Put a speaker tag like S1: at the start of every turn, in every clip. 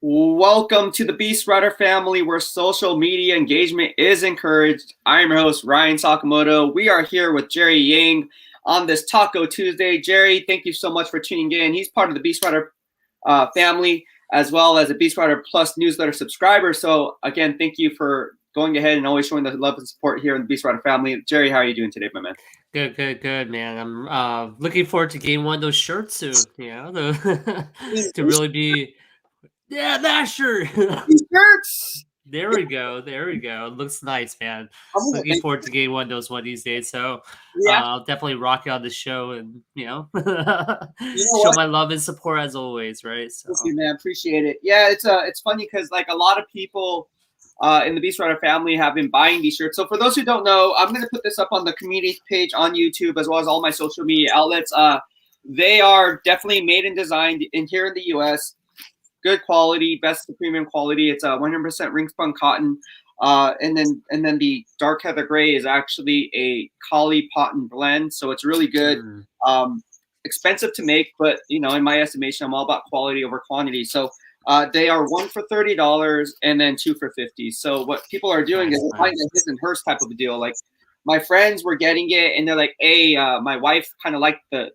S1: Welcome to the BEASTwriter family, where social media engagement is encouraged. I am your host, Ryan Sakamoto. We are here with Jerry Yang on this Taco Tuesday. Jerry, thank you so much for tuning in. He's part of the BEASTwriter family, as well as a BEASTwriter Plus newsletter subscriber. So again, thank you for going ahead and always showing the love and support here in the BEASTwriter family. Jerry, how are you doing today, my man?
S2: Good, man. I'm looking forward to getting one of those shirts soon. To really be, yeah, that shirt.
S1: These shirts.
S2: There we go. It looks nice, man. Looking
S1: Thank
S2: forward to getting one of those one of these days. So
S1: you.
S2: I'll definitely rock it on the show and
S1: You know
S2: show
S1: what?
S2: my love and support as always, right?
S1: Thank
S2: So
S1: you, man. Appreciate it. Yeah, it's funny because like a lot of people in the BEASTwriter family have been buying these shirts. So for those who don't know, I'm going to put this up on the community page on YouTube as well as all my social media outlets. They are definitely made and designed in here in the U.S. Good quality, best of premium quality. It's a 100% ring spun cotton. And then the dark heather gray is actually a collie cotton blend, so it's really good. Um, Expensive to make, but in my estimation, I'm all about quality over quantity. So they are one for $30 and then two for $50. So what people are doing is they're buying a his and hers type of a deal. Like my friends were getting it, and they're like, "Hey, my wife kind of liked the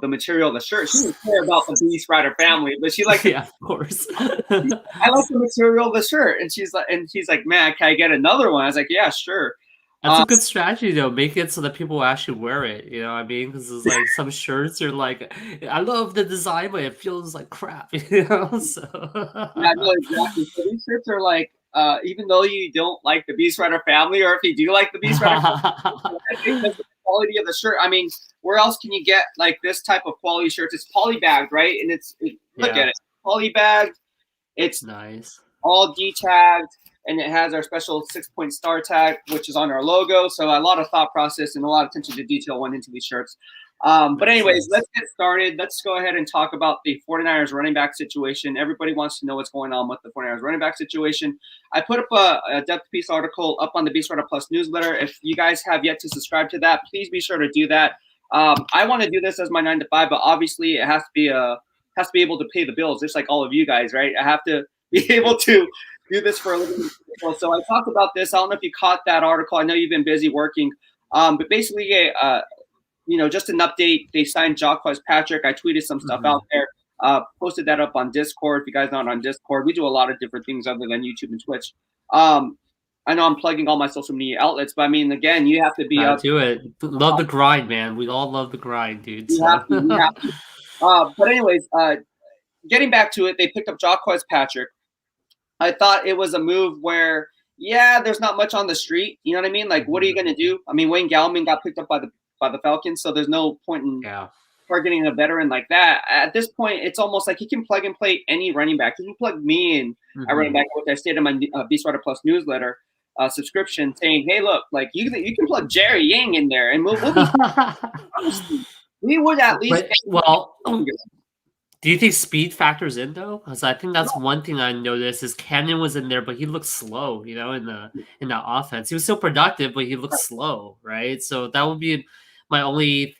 S1: material of the shirt. She didn't care about the BEASTwriter family, but she liked the
S2: yeah, of course.
S1: I like the material of the shirt." And he's like, "Man, can I get another one?" I was like, "Yeah, sure."
S2: That's a good strategy, though. Make it so that people actually wear it. You know what I mean? Because it's like some shirts are like, I love the design, but it feels like crap. So
S1: Yeah, no, exactly. So these shirts are like, even though you don't like the BEASTwriter family, or if you do like the BEASTwriter family, because of the quality of the shirt. I mean, where else can you get like this type of quality shirts? It's polybagged, right? And look
S2: yeah,
S1: at it, polybagged. It's
S2: nice.
S1: all D-tagged, and it has our special 6-point star tag, which is on our logo. So a lot of thought process and a lot of attention to detail went into these shirts. But
S2: Nice,
S1: anyways,
S2: nice.
S1: let's get started. Let's go ahead and talk about the 49ers running back situation. Everybody wants to know what's going on with the 49ers running back situation. I put up a depth piece article up on the BEASTwriter Plus newsletter. If you guys have yet to subscribe to that, please be sure to do that. I want to do this as my 9 to 5, but obviously it has to be able to pay the bills, just like all of you guys, right? I have to be able to do this for a living. So I talked about this. I don't know if you caught that article. I know you've been busy working, but basically, just an update. They signed Jacques Patrick. I tweeted some stuff out there. Posted that up on Discord. If you guys are not on Discord, we do a lot of different things other than YouTube and Twitch. I know I'm plugging all my social media outlets, but I mean, again, you have to be
S2: Gotta
S1: up.
S2: do it. Love the grind, man. We all love the grind, dude.
S1: You
S2: So
S1: have to. You have to. But anyways, getting back to it, they picked up Jacques Patrick. I thought it was a move where, yeah, there's not much on the street. You know what I mean? Like, what are you going to do? I mean, Wayne Gallman got picked up by the Falcons, so there's no point in
S2: yeah,
S1: targeting a veteran like that. At this point, it's almost like he can plug and play any running back. He can plug me in at running back, which I stated in my BEASTwriter Plus newsletter subscription, saying, "Hey, look, like you can plug Jerry Yang in there, and we'll be honestly, we would at least."
S2: but well, do you think speed factors in though? Because I think that's one thing I noticed is Cannon was in there, but he looked slow. In that offense, he was still productive, but he looked slow, right? So that would be my only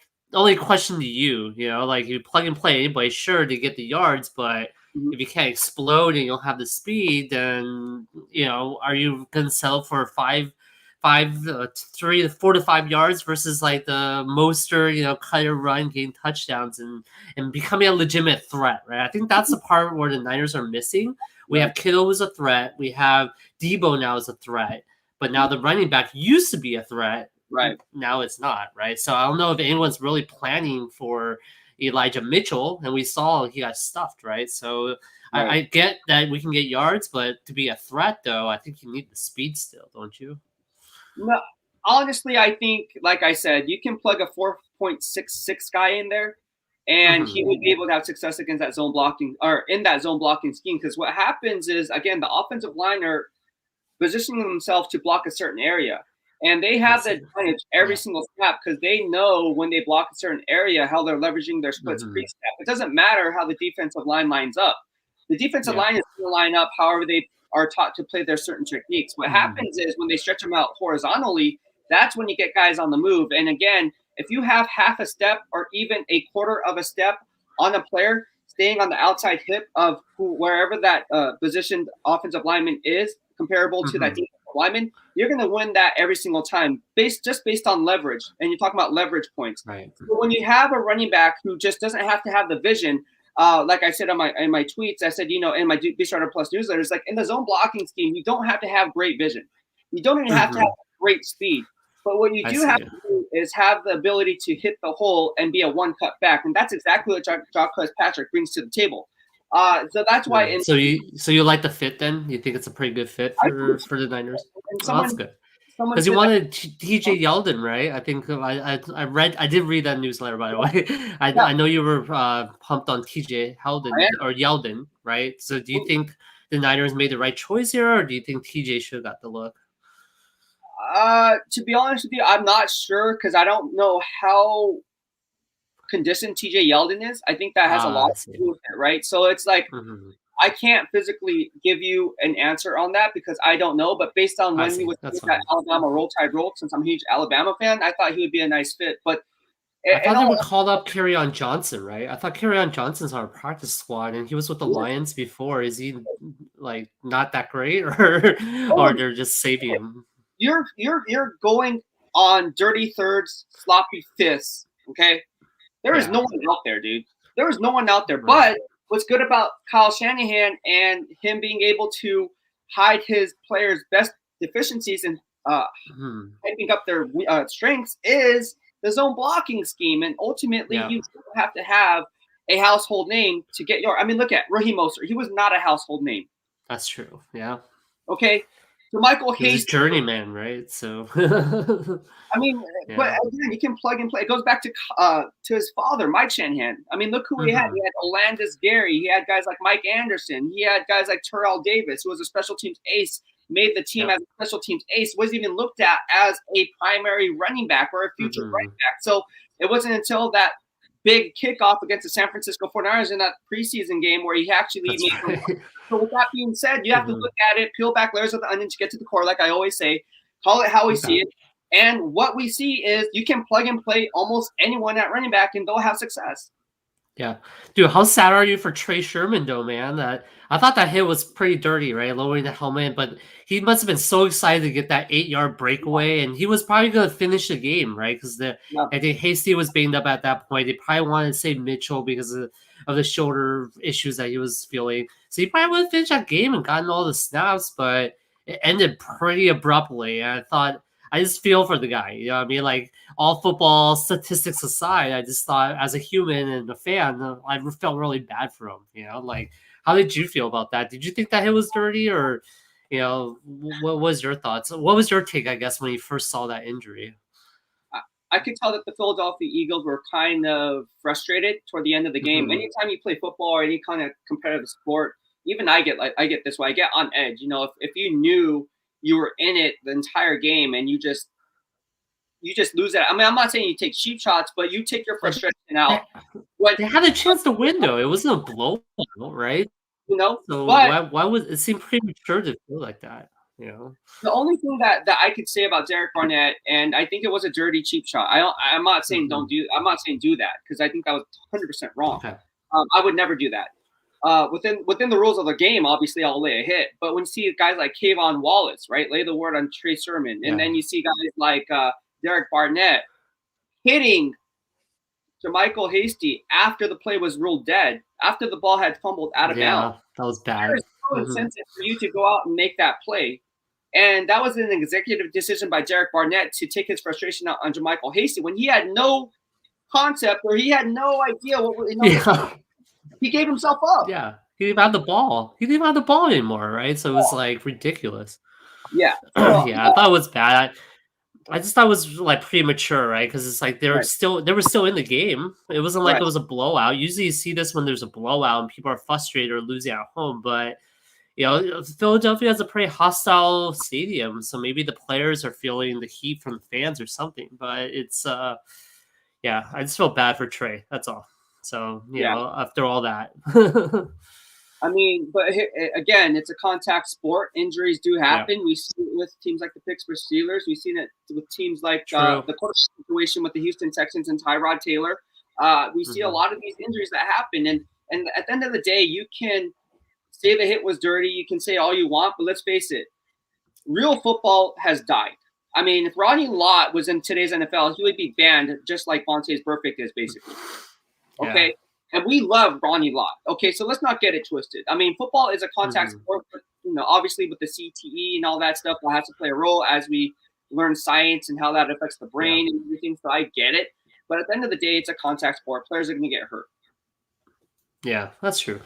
S2: question to you. Like you plug and play anybody, sure to get the yards, but
S1: Mhm.
S2: if you can't explode and you don't have the speed, then are you gonna settle for five, 3 to 4 to 5 yards versus like the Moster, cutter run, getting touchdowns and becoming a legitimate threat, right? I think that's the part where the Niners are missing. We
S1: Right.
S2: have Kittle as a threat. We have Debo now as a threat. But now the running back used to be a threat.
S1: Right.
S2: Now it's not, right? So I don't know if anyone's really planning for Elijah Mitchell, and we saw he got stuffed, right? So
S1: Right.
S2: I get that we can get yards, but to be a threat, though, I think you need the speed still, don't you?
S1: No, honestly, I think, like I said, you can plug a 4.66 guy in there, and he would be able to have success against that zone blocking or in that zone blocking scheme. Because what happens is, again, the offensive line are positioning themselves to block a certain area, and they have the advantage every single snap because they know when they block a certain area how they're leveraging their splits pre-snap. It doesn't matter how the defensive line lines up. The defensive line is going to line up however they are taught to play their certain techniques. What happens is when they stretch them out horizontally, that's when you get guys on the move. And again, if you have half a step or even a quarter of a step on a player, staying on the outside hip of wherever that positioned offensive lineman is, comparable to that defensive lineman, you're going to win that every single time, based on leverage. And you're talking about leverage points.
S2: Right.
S1: So when you have a running back who just doesn't have to have the vision, like I said in my tweets, I said, in my Beastwriter Plus newsletters, like in the zone blocking scheme, you don't have to have great vision. You don't even have to have great speed. But what you do have to do is have the ability to hit the hole and be a one cut back, and that's exactly what Jock Patrick brings to the table. So that's why.
S2: So you like the fit then? You think it's a pretty good fit for the Niners? That's good. Because you wanted TJ Yeldon, right? I think I did read that newsletter, by the way. I know you were pumped on TJ Yeldon, right? So do you think the Niners made the right choice here, or do you think TJ should have got the look?
S1: To be honest with you, I'm not sure because I don't know how conditioned TJ Yeldon is. I think that has a lot to do with it, right? So it's like I can't physically give you an answer on that because I don't know. But based on when he was that Alabama Roll Tide Roll, since I'm a huge Alabama fan, I thought he would be a nice fit. But
S2: I thought they would call up Kerryon Johnson, right? I thought Kerryon Johnson's on a practice squad, and he was with the Lions before. Is he like not that great, or they're just saving him?
S1: You're going on dirty thirds, sloppy fists. Okay, there is no one out there, dude. There is no one out there. Right. But what's good about Kyle Shanahan and him being able to hide his players' best deficiencies and hyping up their strengths is the zone blocking scheme. And ultimately, you have to have a household name to get your. I mean, look at Raheem Mostert. He was not a household name.
S2: That's true. Yeah.
S1: Okay. So Michael Hayes,
S2: he's journeyman, right? So,
S1: I mean, but again, you can plug and play. It goes back to his father, Mike Shanahan. I mean, look who he had. He had Olandis Gary. He had guys like Mike Anderson. He had guys like Terrell Davis, who was a special teams ace, made the team as a special teams ace, wasn't even looked at as a primary running back or a future running back. So it wasn't until that big kickoff against the San Francisco 49ers in that preseason game where he actually made So with that being said, you have to look at it, peel back layers of the onion to get to the core, like I always say, call it how we see it. And what we see is you can plug and play almost anyone at running back and they'll have success.
S2: Yeah. Dude, how sad are you for Trey Sherman, though, man? I thought that hit was pretty dirty, right? Lowering the helmet, but he must have been so excited to get that 8-yard breakaway, and he was probably going to finish the game, right? Because I think Hasty was banged up at that point. They probably wanted to save Mitchell because of the shoulder issues that he was feeling. So he probably would have finished that game and gotten all the snaps, but it ended pretty abruptly. And I just feel for the guy. You know what I mean? Like, all football statistics aside, I just thought as a human and a fan, I felt really bad for him. You know, like, how did you feel about that? Did you think that hit was dirty, or, what was your thoughts? What was your take, I guess, when you first saw that injury?
S1: I could tell that the Philadelphia Eagles were kind of frustrated toward the end of the game. Anytime you play football or any kind of competitive sport, even I get this way. I get on edge. If you knew you were in it the entire game and you just lose it. I mean, I'm not saying you take cheap shots, but you take your frustration out.
S2: They had a chance to win, though. It wasn't a blowout, right? So why was it seem premature to feel like that?
S1: The only thing that I could say about Derek Barnett, and I think it was a dirty, cheap shot. I'm not saying I'm not saying do that because I think that was 100% wrong.
S2: Okay.
S1: I would never do that. Within the rules of the game, obviously I'll lay a hit. But when you see guys like Kayvon Wallace, right, lay the word on Trey Sermon, and then you see guys like Derek Barnett hitting Jermichael Hasty after the play was ruled dead, after the ball had fumbled out of bounds.
S2: That was bad.
S1: There's no incentive for you to go out and make that play. And that was an executive decision by Derek Barnett to take his frustration out on Jermichael Hasty when he had no concept or he had no idea he gave himself up.
S2: Yeah. He didn't have the ball. He didn't have the ball anymore, right? So it was like ridiculous.
S1: Yeah.
S2: I thought it was bad. I just thought it was like premature, right? Because it's like they were still in the game. It wasn't like it was a blowout. Usually you see this when there's a blowout and people are frustrated or losing at home. But Philadelphia has a pretty hostile stadium, so maybe the players are feeling the heat from the fans or something. But it's I just feel bad for Trey. That's all. So after all that.
S1: I mean, but again, it's a contact sport. Injuries do happen. Yeah. We see it with teams like the Pittsburgh Steelers. We've seen it with teams like the situation with the Houston Texans and Tyrod Taylor. We see a lot of these injuries that happen. And And at the end of the day, you can say the hit was dirty. You can say all you want, but let's face it, real football has died. I mean, if Ronnie Lott was in today's NFL, he would be banned just like Vontae's Perfect is, basically. Okay?
S2: Yeah.
S1: And we love Ronnie Lott. Okay, so let's not get it twisted. I mean, football is a contact sport, but, obviously with the CTE and all that stuff, that has to play a role as we learn science and how that affects the brain and everything. So I get it. But at the end of the day, it's a contact sport. Players are going to get hurt.
S2: Yeah, that's true.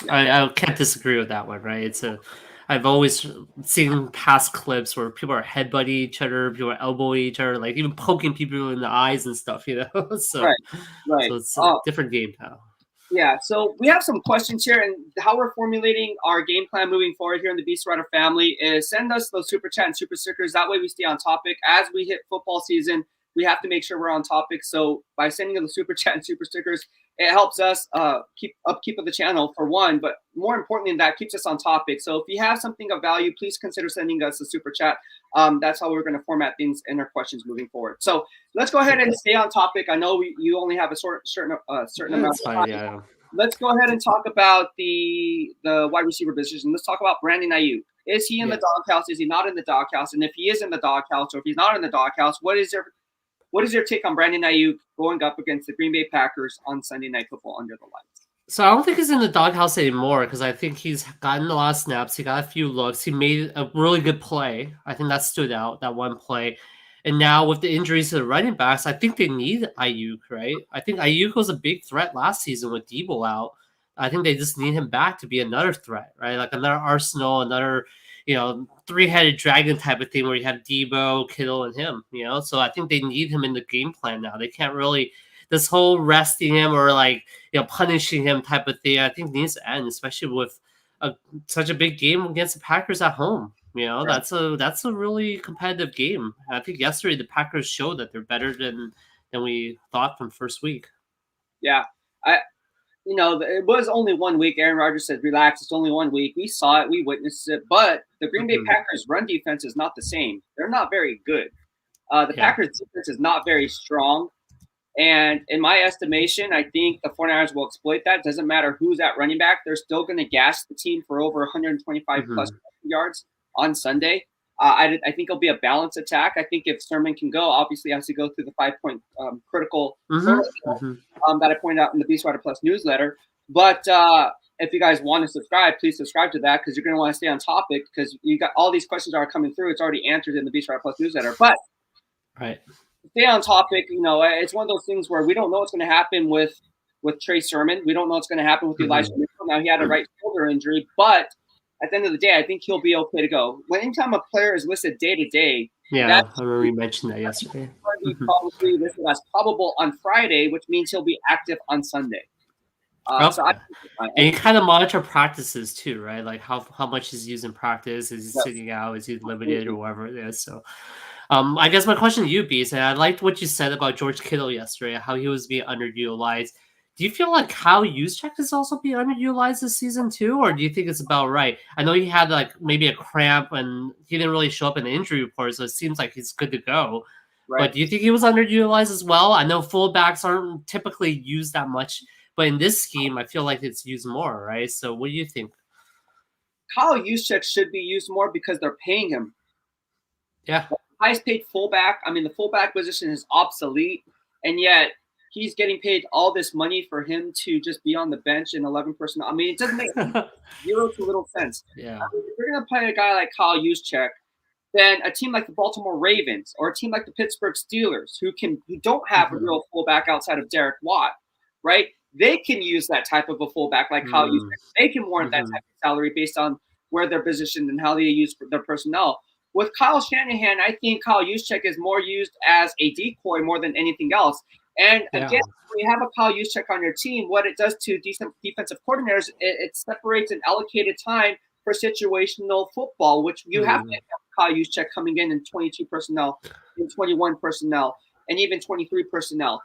S2: I can't disagree with that one, right? I've always seen past clips where people are headbutting each other, people are elbowing each other, like even poking people in the eyes and stuff, So,
S1: right.
S2: So it's a different game now.
S1: Yeah, so we have some questions here, and how we're formulating our game plan moving forward here in the BEASTwriter family is send us those super chat and super stickers. That way we stay on topic. As we hit football season, we have to make sure we're on topic. So by sending in the super chat and super stickers, it helps us keep upkeep of the channel for one, but more importantly than that, keeps us on topic. So if you have something of value, please consider sending us a super chat. That's how we're going to format things and our questions moving forward. So let's go ahead and stay on topic. I know you only have a certain amount of time.
S2: Yeah.
S1: Let's go ahead and talk about the wide receiver position. Let's talk about Brandon Ayuk. Is he in the doghouse? Is he not in the doghouse? And if he is in the doghouse, or if he's not in the doghouse, what is your take on Brandon Ayuk going up against the Green Bay Packers on Sunday Night Football under the lights?
S2: So I don't think he's in the doghouse anymore because I think he's gotten a lot of snaps. He got a few looks. He made a really good play. I think that stood out, that one play. And now with the injuries to the running backs, I think they need Ayuk, right? I think Ayuk was a big threat last season with Debo out. I think they just need him back to be another threat, right? Like another Arsenal, another, three-headed dragon type of thing where you have Debo, Kittle, and him, So I think they need him in the game plan now. They can't really – this whole resting him or punishing him type of thing, I think needs to end, especially with such a big game against the Packers at home. That's a really competitive game. I think yesterday the Packers showed that they're better than we thought from first week.
S1: Yeah, it was only 1 week. Aaron Rodgers said, "Relax, it's only 1 week." We saw it, we witnessed it, but the Green Bay Packers' run defense is not the same. They're not very good. The Packers' defense is not very strong. And in my estimation, I think the 49ers will exploit that. Doesn't matter who's at running back. They're still going to gas the team for over 125 plus yards on Sunday. I think it'll be a balanced attack. I think if Sermon can go, obviously he has to go through the 5-point critical that I pointed out in the BEASTwriter Plus newsletter. But if you guys want to subscribe, please subscribe to that because you're going to want to stay on topic because you got all these questions are coming through. It's already answered in the BEASTwriter Plus newsletter. But stay on topic. It's one of those things where we don't know what's going to happen with Trey Sermon. We don't know what's going to happen with Elijah Mitchell. Now he had a right shoulder injury, but at the end of the day, I think he'll be okay to go. Anytime a player is listed day to day,
S2: I remember you mentioned that yesterday.
S1: He's probably listed as probable on Friday, which means he'll be active on Sunday.
S2: And you kind of monitor practices too, right? Like how much he's used in practice. Is he sitting out? Is he limited or whatever it is? So I guess my question to you, Beast, and I liked what you said about George Kittle yesterday, how he was being underutilized. Do you feel like Kyle Juszczyk is also being underutilized this season too, or do you think it's about right? I know he had maybe a cramp and he didn't really show up in the injury report, so it seems like he's good to go. Right. But do you think he was underutilized as well? I know fullbacks aren't typically used that much, but in this scheme, I feel like it's used more, right? So what do you think?
S1: Kyle Juszczyk should be used more because they're paying him.
S2: Yeah.
S1: The highest paid fullback. I mean, the fullback position is obsolete, and yet he's getting paid all this money for him to just be on the bench in 11 personnel. I mean, it doesn't make zero to little sense.
S2: Yeah.
S1: I mean, if you're going to play a guy like Kyle Juszczyk, then a team like the Baltimore Ravens or a team like the Pittsburgh Steelers, who don't have a real fullback outside of Derek Watt, right? They can use that type of a fullback like Kyle Juszczyk. They can warrant that type of salary based on where they're positioned and how they use their personnel. With Kyle Shanahan, I think Kyle Juszczyk is more used as a decoy more than anything else. And again, when you have a Kyle Juszczyk on your team, what it does to decent defensive coordinators, it separates an allocated time for situational football, which you have to have Kyle Juszczyk coming in 22 personnel, in 21 personnel, and even 23 personnel.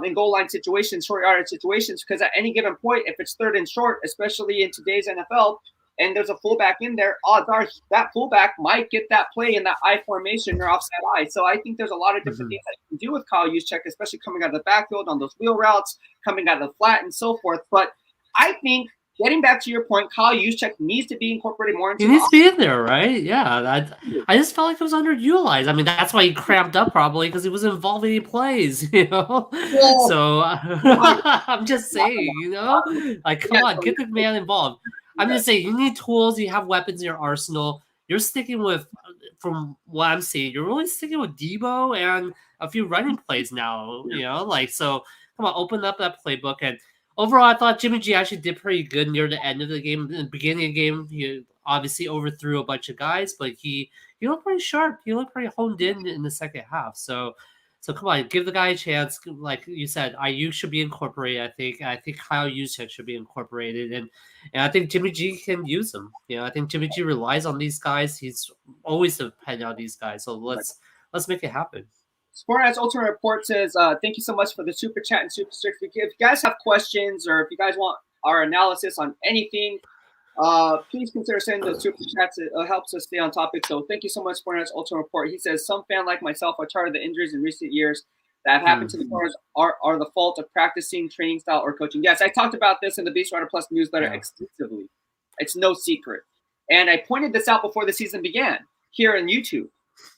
S1: In goal line situations, short yardage situations, because at any given point, if it's third and short, especially in today's NFL, and there's a fullback in there, odds are that fullback might get that play in that I formation or offside I. So I think there's a lot of different things that you can do with Kyle Juszczyk, especially coming out of the backfield on those wheel routes, coming out of the flat and so forth. But I think, getting back to your point, Kyle Juszczyk needs to be incorporated more into
S2: He
S1: the
S2: needs to
S1: offense.
S2: be in there, right? Yeah, I just felt like it was underutilized. I mean, that's why he cramped up probably because he wasn't involved in any plays, you know.
S1: Well,
S2: So
S1: oh my
S2: I'm just saying, you know, like come
S1: yeah,
S2: on,
S1: so
S2: get the man involved. I'm just saying, you need tools. You have weapons in your arsenal. You're sticking with, from what I'm seeing, you're really sticking with Debo and a few running plays now. You know, like so. Come on, open up that playbook and overall, I thought Jimmy G actually did pretty good near the end of the game. In the beginning of the game, he obviously overthrew a bunch of guys, but he looked pretty sharp. He looked pretty honed in the second half. So come on, give the guy a chance. Like you said, IU should be incorporated. I think Kyle Juszczyk should be incorporated, and I think Jimmy G can use them. You know, I think Jimmy G relies on these guys. He's always dependent on these guys. So let's make it happen.
S1: Sportnet's Ultimate Report says, thank you so much for the super chat and super stick. If you guys have questions or if you guys want our analysis on anything, please consider sending the super chats. It helps us stay on topic. So thank you so much, Sportnet's Ultimate Report. He says, some fan like myself are tired of the injuries in recent years that have happened to the corners are the fault of practicing, training style, or coaching. Yes, I talked about this in the BEASTwriter Plus newsletter extensively. It's no secret. And I pointed this out before the season began here on YouTube.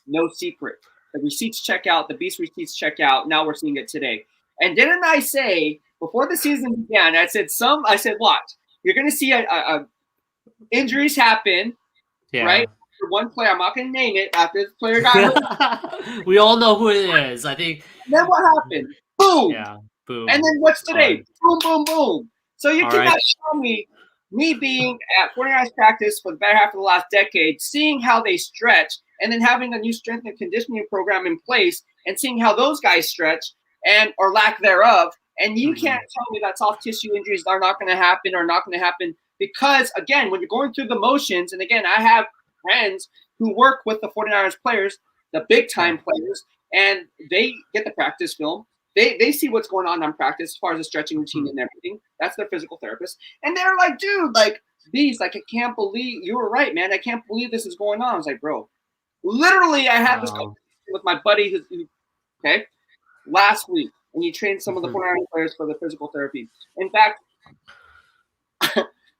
S1: No secret. The receipts check out. The Beast receipts check out. Now we're seeing it today. And didn't I say before the season began? I said watch. You're going to see a injuries happen, right? For one player, I'm not going to name it after this player got
S2: hurt. We all know who it is. I think.
S1: And then what happened? Boom.
S2: Yeah. Boom.
S1: And then what's today? Boom, boom, boom. So you cannot show me being at 49ers practice for the better half of the last decade, seeing how they stretch, and then having a new strength and conditioning program in place and seeing how those guys stretch and or lack thereof. And you can't tell me that soft tissue injuries are not going to happen or not going to happen because, again, when you're going through the motions, and again, I have friends who work with the 49ers players, the big-time players, and they get the practice film. They see what's going on practice as far as the stretching routine and everything. That's their physical therapist. And they're like, dude, like, Beast, like, I can't believe – you were right, man. I can't believe this is going on. I was like, bro, literally I had this conversation with my buddy last week when he trained some of the 49ers players for the physical therapy. In fact,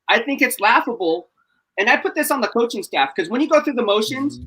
S1: I think it's laughable, and I put this on the coaching staff because when you go through the motions,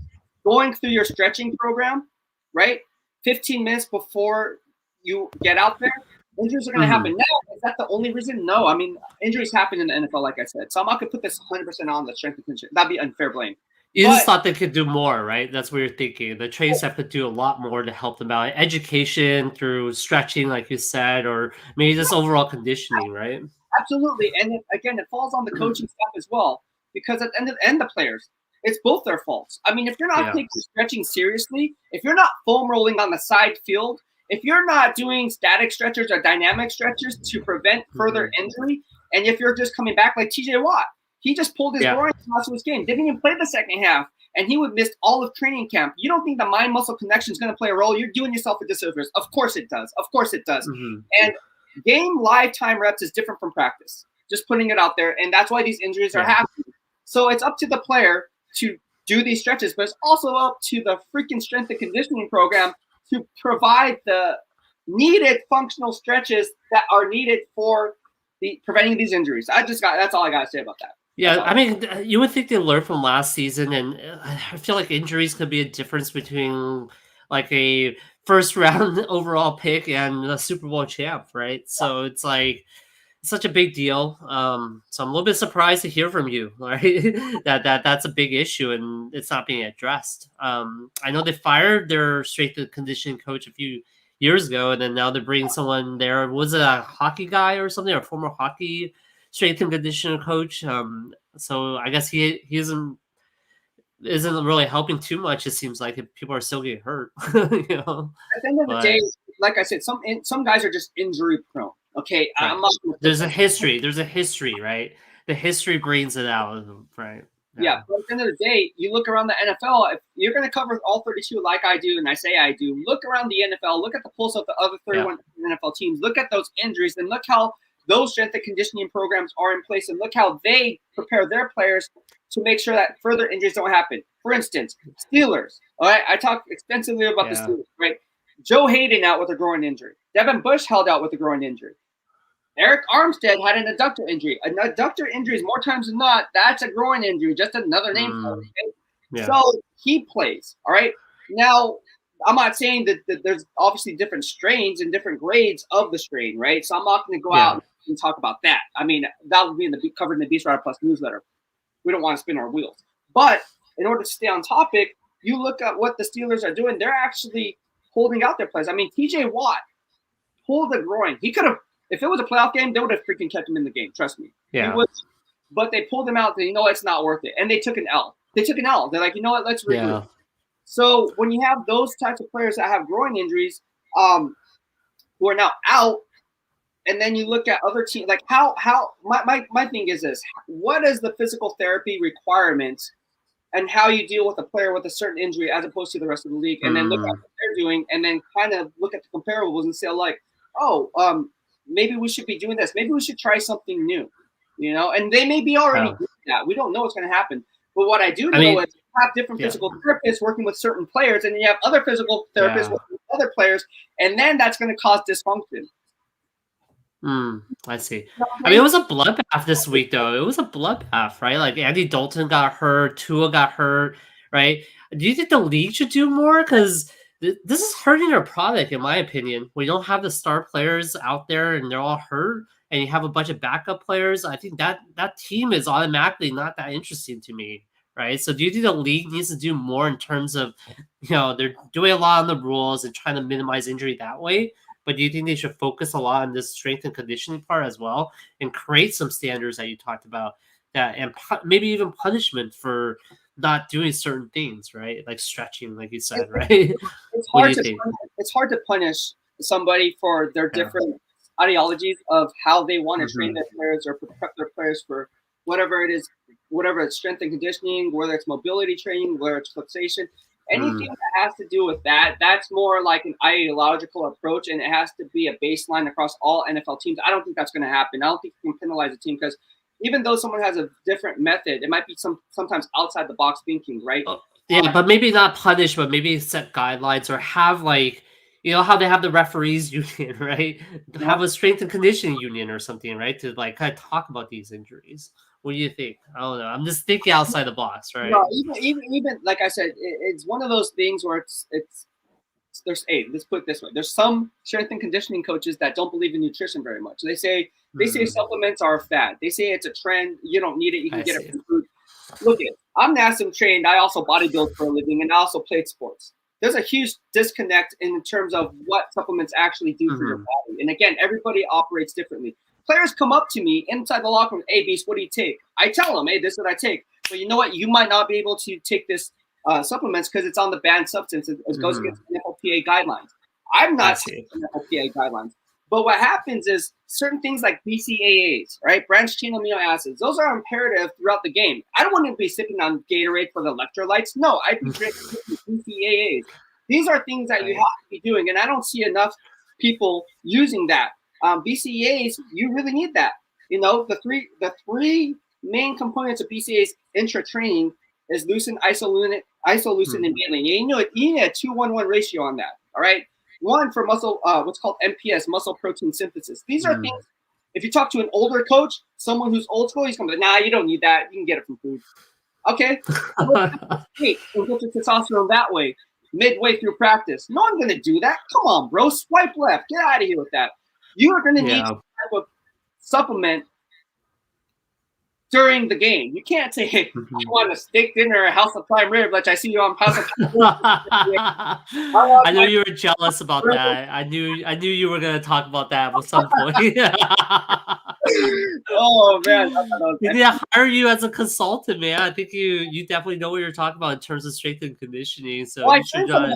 S1: going through your stretching program, right, 15 minutes before you get out there, injuries are going to happen. Now, is that the only reason? No. I mean, injuries happen in the NFL, like I said. So I'm not going to put this 100% on the strength and conditioning. That'd be unfair blame.
S2: You just thought they could do more, right? That's what you're thinking. The training staff could do a lot more to help them out. Education through stretching, like you said, or maybe just overall conditioning, right?
S1: Absolutely. And again, it falls on the coaching staff as well because at the end of the players, it's both their faults. I mean, if you're not taking stretching seriously, if you're not foam rolling on the side field, if you're not doing static stretchers or dynamic stretchers to prevent further injury, and if you're just coming back like TJ Watt, he just pulled his groin last of his game, didn't even play the second half, and he would miss all of training camp. You don't think the mind-muscle connection is going to play a role? You're doing yourself a disservice. Of course it does. Of course it does. And game lifetime reps is different from practice. Just putting it out there, and that's why these injuries are happening. So it's up to the player to do these stretches, but it's also up to the freaking strength and conditioning program to provide the needed functional stretches that are needed for preventing these injuries. That's all I got to say about that.
S2: Yeah, I mean, you would think they learned from last season, and I feel like injuries could be a difference between like a first round overall pick and a Super Bowl champ, right? So it's like such a big deal. So I'm a little bit surprised to hear from you, right? that's a big issue and it's not being addressed. I know they fired their strength and conditioning coach a few years ago, and then now they're bringing someone there. Was it a hockey guy or something, or a former hockey strength and conditioning coach? So I guess he isn't really helping too much. It seems like people are still getting hurt. You know?
S1: At the end of the day, like I said, some guys are just injury prone. Okay,
S2: right. There's a history, right? The history brings it out, right?
S1: Yeah, but at the end of the day, you look around the NFL, if you're going to cover all 32 like I do, and I say I do, look around the NFL, look at the pulse of the other 31 NFL teams, look at those injuries, and look how those strength and conditioning programs are in place, and look how they prepare their players to make sure that further injuries don't happen. For instance, Steelers. All right, I talked extensively about the Steelers, right? Joe Hayden out with a groin injury. Devin Bush held out with a groin injury. Eric Armstead had an adductor injury. An adductor injury is more times than not, that's a groin injury, just another name for it. Okay?
S2: Yeah.
S1: So he plays. All right. Now, I'm not saying that there's obviously different strains and different grades of the strain, right? So I'm not going to go out and talk about that. I mean, that would be covered in the Beastwriter Plus newsletter. We don't want to spin our wheels. But in order to stay on topic, you look at what the Steelers are doing. They're actually holding out their players. I mean, TJ Watt pulled the groin. He could have, if it was a playoff game, they would have freaking kept him in the game. Trust me.
S2: Yeah.
S1: But they pulled him out. You know, it's not worth it. And they took an L. They're like, you know what? Let's regroup. Yeah. So when you have those types of players that have groin injuries, who are now out, and then you look at other teams, like my thing is this: what is the physical therapy requirements, and how you deal with a player with a certain injury as opposed to the rest of the league, and then look at what they're doing, and then kind of look at the comparables and say, like, oh, maybe we should be doing this. Maybe we should try something new, you know. And they may be already doing that. We don't know what's going to happen. But what I do know is you have different physical therapists working with certain players, and then you have other physical therapists working with other players, and then that's going to cause dysfunction.
S2: I see. I mean, it was a bloodbath this week, though. It was a bloodbath, right? Like, Andy Dalton got hurt, Tua got hurt, right? Do you think the league should do more? Because this is hurting their product, in my opinion. We don't have the star players out there, and they're all hurt, and you have a bunch of backup players. I think that team is automatically not that interesting to me, right? So do you think the league needs to do more in terms of, you know, they're doing a lot on the rules and trying to minimize injury that way? But do you think they should focus a lot on this strength and conditioning part as well, and create some standards that you talked about, that and maybe even punishment for not doing certain things, right? Like stretching, like you said, right?
S1: It's hard to punish somebody for their different ideologies of how they want to train their players or prep their players for whatever it is, whatever it's strength and conditioning, whether it's mobility training, whether it's fixation. Anything that has to do with that, that's more like an ideological approach, and it has to be a baseline across all NFL teams. I don't think that's going to happen. I don't think you can penalize a team, because even though someone has a different method, it might be sometimes outside the box thinking, right?
S2: Yeah, but maybe not punish, but maybe set guidelines, or have, like, you know how they have the referees union, right? Have a strength and conditioning union or something, right? To like kind of talk about these injuries. What do you think? I don't know. I'm just thinking outside the box, right?
S1: No, even like I said, it's one of those things where let's put it this way. There's some strength and conditioning coaches that don't believe in nutrition very much. They say supplements are a fad. They say it's a trend. You don't need it. You can get it from food. Look at it. I'm NASM trained. I also bodybuild for a living, and I also played sports. There's a huge disconnect in terms of what supplements actually do for your body. And again, everybody operates differently. Players come up to me inside the locker room, "Hey, Beast, what do you take?" I tell them, "Hey, this is what I take." But you know what? You might not be able to take this supplements because it's on the banned substance. It goes against the NFLPA guidelines. I'm not taking NFLPA guidelines. But what happens is certain things like BCAAs, right? Branched chain amino acids, those are imperative throughout the game. I don't want to be sipping on Gatorade for the electrolytes. No, I'd be drinking BCAAs. These are things that you have to be doing, and I don't see enough people using that. BCAAs, you really need that. You know, the three main components of BCAAs intra-training is leucine, isoleucine, and valine. You need a 2-1-1 ratio on that, all right? One for muscle, what's called MPS, muscle protein synthesis. These are things, if you talk to an older coach, someone who's old school, he's going to be like, nah, you don't need that. You can get it from food. Okay? Hey, and get your testosterone that way, midway through practice. No one's going to do that. Come on, bro. Swipe left. Get out of here with that. You are going to need some type of supplement during the game. You can't say, "Hey, you want a steak dinner or a House of Prime Rib," which I see you on House of Prime Rib.
S2: I knew you were jealous about that. I knew you were gonna talk about that at some point.
S1: Oh man,
S2: we need to hire you as a consultant, man. I think you definitely know what you're talking about in terms of strength and conditioning. So you should try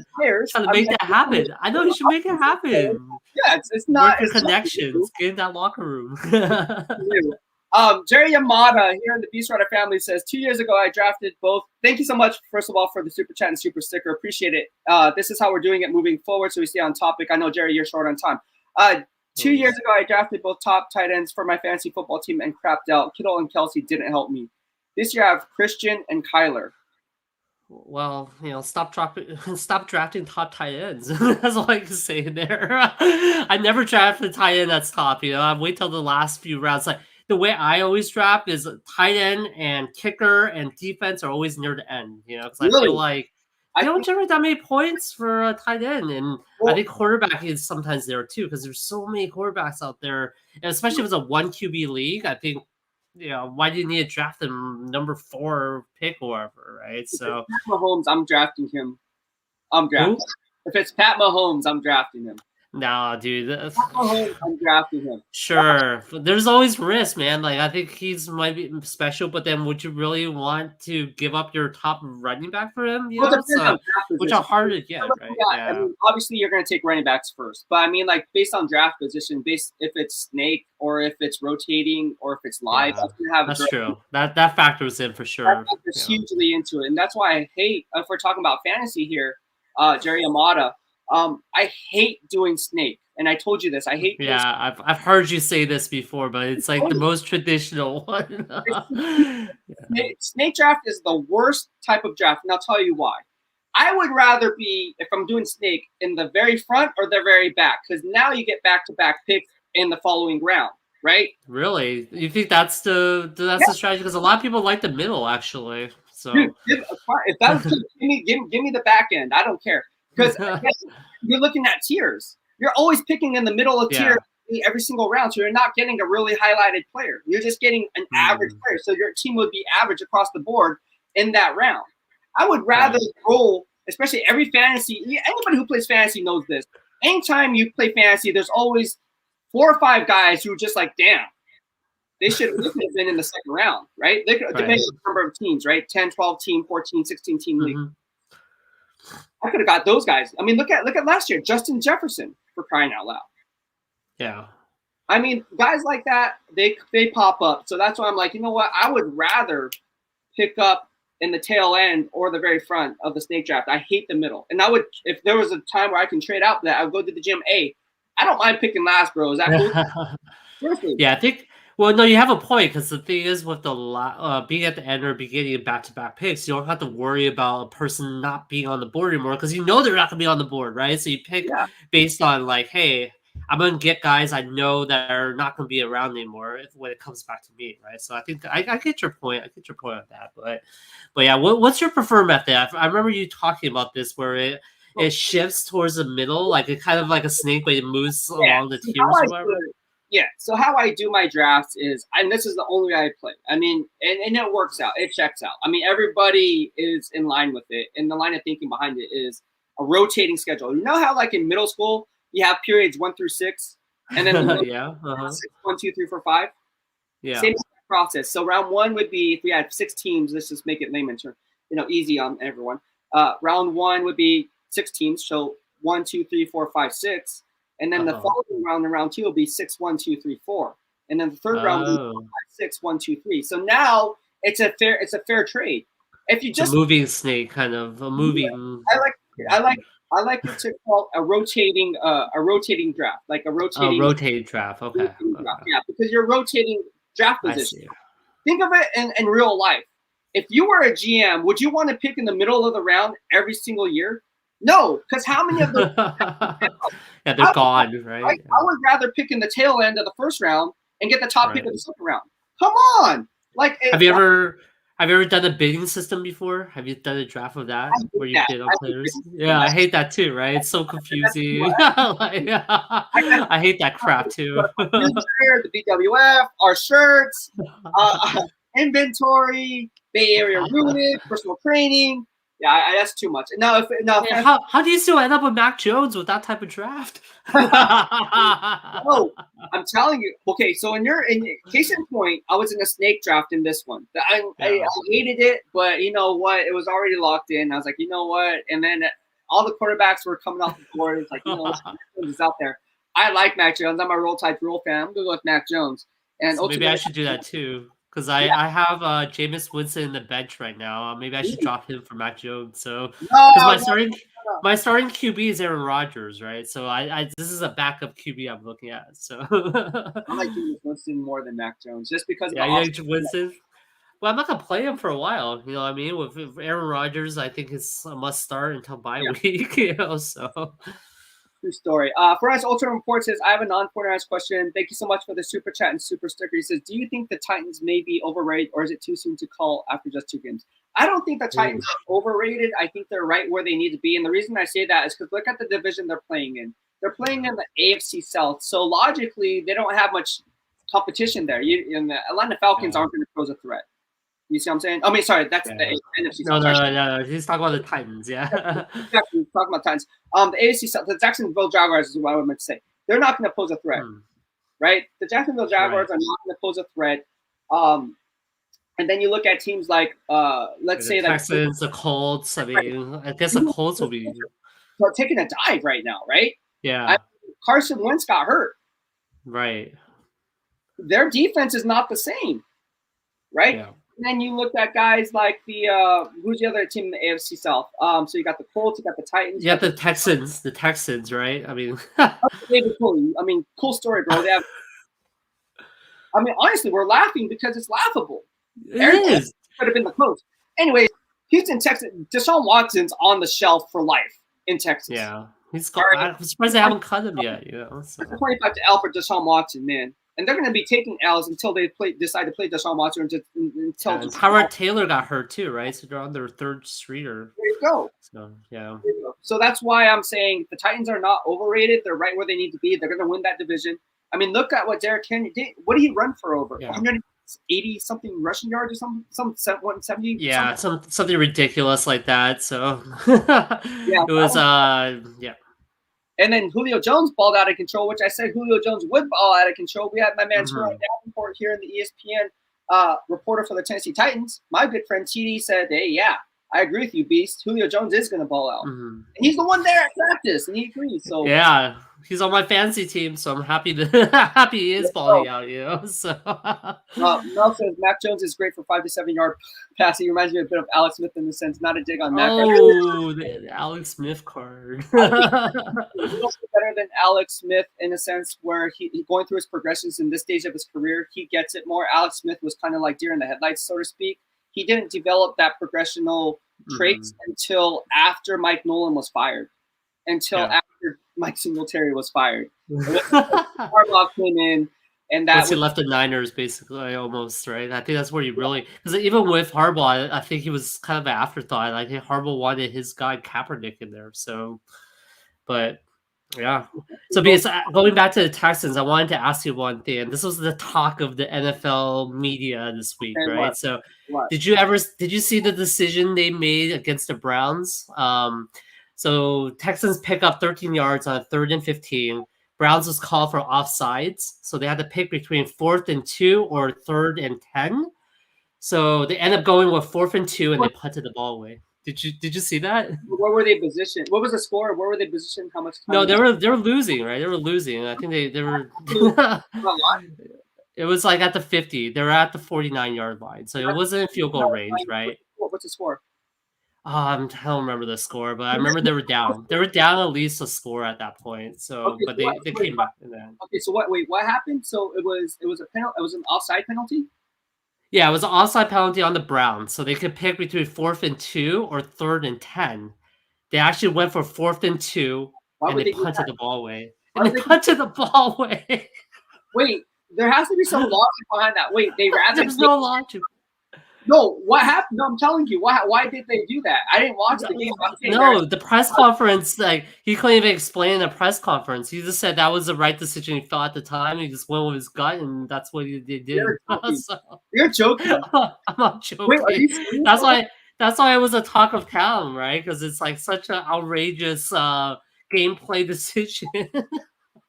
S2: to make that happen. I know you should make it happen.
S1: Yeah, it's not
S2: connections. Get in that locker room.
S1: Jerry Yamada here in the Beastwriter family says, 2 years ago, I drafted both. Thank you so much, first of all, for the super chat and super sticker. Appreciate it. This is how we're doing it moving forward, so we stay on topic. I know, Jerry, you're short on time. 2 years ago, I drafted both top tight ends for my fantasy football team and crapped out. Kittle and Kelsey didn't help me. This year, I have Christian and Kyler.
S2: Well, stop stop drafting top tight ends. That's all I can say in there. I never draft a tight end that's top. I wait till the last few rounds. Like the way I always draft is tight end and kicker and defense are always near the end. Because I feel
S1: Really,
S2: like
S1: I
S2: they don't
S1: think.
S2: generate that many points for a tight end, and I
S1: Well,
S2: think quarterback is sometimes there too because there's so many quarterbacks out there, and especially if it's a one QB league. I think why do you need to draft them number 4 pick or whatever, right?
S1: if it's
S2: So
S1: Pat Mahomes, I'm drafting him. I'm drafting.
S2: who?
S1: If it's Pat Mahomes, I'm drafting him.
S2: Nah, dude.
S1: Pat Mahomes, I'm drafting him.
S2: Sure, but there's always risk, man. Like I think he's might be special, but then would you really want to give up your top running back for him?
S1: Well, it depends on
S2: So
S1: draft
S2: which are
S1: position.
S2: hard to get, right?
S1: I
S2: Yeah,
S1: mean, obviously you're going to take running backs first, but I mean, like based on draft position, based if it's snake or if it's rotating or if it's live,
S2: yeah,
S1: that's going to have a
S2: that's
S1: great
S2: true. That factors in for
S1: that
S2: sure.
S1: factors hugely into it, and that's why I hate. If we're talking about fantasy here, Jerry Amata, I hate doing snake, and I told you this. I hate doing.
S2: Yeah, I've heard you say this before, but it's like the most traditional one.
S1: Snake draft is the worst type of draft, and I'll tell you why. I would rather be, if I'm doing snake, in the very front or the very back, because now you get back-to-back picks in the following round, right?
S2: Really? You think that's
S1: Yeah,
S2: the strategy? Because a lot of people like the middle, actually.
S1: dude,
S2: So
S1: if that was give me the back end. I don't care because you're looking at tiers. You're always picking in the middle of tier
S2: yeah.
S1: every single round, so you're not getting a really highlighted player. You're just getting an average
S2: Hmm.
S1: player, so your team would be average across the board in that round. I would rather
S2: Right.
S1: roll, especially every fantasy. Anybody who plays fantasy knows this. Anytime you play fantasy, there's always 4 or 5 guys who are just like, damn, they should have been in the second round, right? They could, depending
S2: Right.
S1: on the number of teams, right? 10, 12 team, 14, 16 team league.
S2: Hmm.
S1: I could have got those guys. I mean, look at last year, Justin Jefferson, for crying out loud.
S2: Yeah.
S1: I mean, guys like that, they pop up. So that's why I'm like, you know what? I would rather pick up in the tail end or the very front of the snake draft. I hate the middle. And I would, if there was a time where I can trade out for that, I would go to the gym. Hey, I don't mind picking last, bro. Is that cool? Seriously.
S2: Yeah, I think. Well, no, you have a point because the thing is, with the being at the end or beginning of back-to-back picks, you don't have to worry about a person not being on the board anymore because you know they're not gonna be on the board, right? So you pick
S1: Yeah.
S2: based on like, hey, I'm gonna get guys I know that are not gonna be around anymore when it comes back to me, right? So I think I get your point. I get your point on that, but yeah, what's your preferred method? I remember you talking about this where it shifts towards the middle, like it kind of like a snake, but it moves
S1: Yeah.
S2: along the
S1: So
S2: tiers or whatever.
S1: so how I do my drafts is, and this is the only way I play. I mean, and it works out. It checks out. I mean, everybody is in line with it, and the line of thinking behind it is a rotating schedule. You know how, like in middle school, you have periods 1 through 6, and then
S2: Yeah.
S1: 6, 1, 2, 3, 4, 5.
S2: Yeah.
S1: Same process. So round one would be, if we had 6 teams. Let's just make it layman term, easy on everyone. Round one would be 6 teams. So 1, 2, 3, 4, 5, 6. And then the
S2: Uh-huh.
S1: following round, in round 2, will be 6, 1, 2, 3, 4. And then the third round will be
S2: Oh,
S1: 5, 6, 1, 2, 3. So now it's a fair trade. If you
S2: it's a
S1: just,
S2: moving snake, kind of a moving.
S1: I like I like I like it to call a rotating draft, like a
S2: Oh,
S1: rotating
S2: rotated draft. Okay.
S1: draft.
S2: Okay.
S1: Yeah, because you're rotating draft
S2: I
S1: position.
S2: see.
S1: Think of it in real life. If you were a GM, would you want to pick in the middle of the round every single year? No, because how many of those?
S2: Yeah, they're
S1: I
S2: gone, right?
S1: I would rather pick in the tail end of the first round and get the top pick
S2: Right.
S1: of the second round. Come on, like
S2: Have you ever done a bidding system before? Have you done a draft of that
S1: I hate
S2: where you
S1: that.
S2: bid on
S1: I hate
S2: players?
S1: that.
S2: Yeah, I hate that too, right? It's so
S1: That's too
S2: confusing.
S1: much.
S2: Like,
S1: I got
S2: I hate that crap too.
S1: newsletter, the BWF, our shirts, inventory, Bay Area rooted, personal training. Yeah, that's too much.
S2: Yeah, how do you still end up with Mac Jones with that type of draft?
S1: No, I'm telling you. Okay, so in case in point, I was in a snake draft in this one. I
S2: Yeah.
S1: hated it, but you know what? It was already locked in. I was like, you know what? And then all the quarterbacks were coming off the board. It's like, Mac Jones is out there. I like Mac Jones. I'm a Roll Tide Rule fan. I'm gonna go with Mac Jones. And
S2: So maybe I
S1: ultimately,
S2: should do that too. Because
S1: yeah,
S2: I have Jameis Winston in the bench right now. Maybe I should drop him for Mac Jones. So because
S1: no, no.
S2: my starting QB is Aaron Rodgers, right? So I this is a backup QB I'm looking at. So
S1: I like Jameis Winston more than Mac Jones, just because of the
S2: yeah, you
S1: off.
S2: like Winston. Well, I'm not gonna play him for a while. You know what I mean? With Aaron Rodgers, I think it's a must start until bye
S1: Yeah.
S2: week. You know, so
S1: True story. For us, Ultra Report says, I have a non-49ers question. Thank you so much for the super chat and super sticker. He says, do you think the Titans may be overrated, or is it too soon to call after just 2 games? I don't think the Titans are overrated. I think they're right where they need to be. And the reason I say that is because look at the division they're playing in. They're playing in the AFC South. So logically, they don't have much competition there. And the Atlanta Falcons aren't going to pose a threat. You see what I'm saying? I mean, sorry, that's the NFC
S2: no,
S1: South.
S2: no. He's talking about the Titans. Yeah.
S1: Exactly. Talking about Titans. The AFC South, the Jacksonville Jaguars is what I meant to say. They're not going to pose a threat, right? The Jacksonville Jaguars are not going to pose a threat. And then you look at teams like, let's say,
S2: the Texans, the Colts. I mean, I guess the Colts will be
S1: taking a dive right now, right?
S2: Yeah.
S1: Carson Wentz got hurt.
S2: Right.
S1: Their defense is not the same, right?
S2: Yeah.
S1: And then you look at guys like the who's the other team in the AFC South? So you got the Colts, you got the Titans.
S2: You got the Texans, right? I mean,
S1: David Cooley. I mean, cool story, bro. They have. I mean, honestly, we're laughing because it's laughable.
S2: It is.
S1: Could have been the coach. Anyways, Houston, Texas. Deshaun Watson's on the shelf for life in Texas.
S2: Yeah, he's. I'm surprised they haven't cut him yet. You know, so.
S1: 25 to L for Deshaun Watson, man. And they're going to be taking L's until they decide to play Deshaun Watson. Until
S2: Howard Taylor got hurt too, right? So they're on their third streeter.
S1: There you go.
S2: So yeah.
S1: So that's why I'm saying the Titans are not overrated. They're right where they need to be. They're going to win that division. I mean, look at what Derrick Henry did. What did he run for over? 180 something rushing yards or something? Some 170?
S2: Yeah, something ridiculous like that. So it was yeah.
S1: And then Julio Jones balled out of control, which I said Julio Jones would ball out of control. We had my man Terrell Davenport here in the ESPN reporter for the Tennessee Titans. My good friend TD said, hey, yeah, I agree with you, Beast. Julio Jones is going to ball out. And he's the one there at practice, and he agrees. So
S2: yeah, he's on my fantasy team, so I'm happy he is balling out, you know. So
S1: Mel says Mac Jones is great for 5 to 7 yard passing. He reminds me a bit of Alex Smith in the sense, not a dig on Mac.
S2: Oh, the Alex Smith card.
S1: He's also better than Alex Smith in a sense where he going through his progressions in this stage of his career, he gets it more. Alex Smith was kind of like deer in the headlights, so to speak. He didn't develop that progressional traits until after Mike Nolan was fired, after Mike Singletary was fired. Harbaugh came in, and
S2: once he left the Niners, basically, almost, right? I think that's where he really, because even with Harbaugh, I think he was kind of an afterthought. Like Harbaugh wanted his guy Kaepernick in there, so, but yeah. So because going back to the Texans, I wanted to ask you one thing. This was the talk of the NFL media this week, right? So did you see the decision they made against the Browns? So Texans pick up 13 yards on 3rd and 15. Browns was called for offsides, so they had to pick between 4th and 2 or 3rd and 10. So they end up going with 4th and 2, and they punted the ball away. Did you see that?
S1: Where were they positioned? What was the score? Where were they positioned? How much time?
S2: No, they were losing, right? They were losing. I think they were. It was like at the 50. They were at the 49-yard line, so it wasn't field goal range, right?
S1: What's the score?
S2: I don't remember the score, but I remember they were down. They were down at least a score at that point. So, but they came back in that.
S1: Okay, so what happened? So it was a penalty. It was an offside penalty.
S2: Yeah, it was an offside penalty on the Browns, so they could pick between 4th and 2 or 3rd and 10. They actually went for 4th and 2, and they punted the ball away. And they punted the ball away.
S1: Wait, there has to be some logic behind that. Wait, they rather
S2: there's no logic.
S1: No, what happened? No, I'm telling you, why did they do that? I didn't watch the game.
S2: No, the press conference, like he couldn't even explain the press conference. He just said that was the right decision he felt at the time. He just went with his gut, and that's what he did.
S1: You're joking.
S2: I'm not joking. Wait, that's why it was a talk of town, right? Because it's like such an outrageous gameplay decision.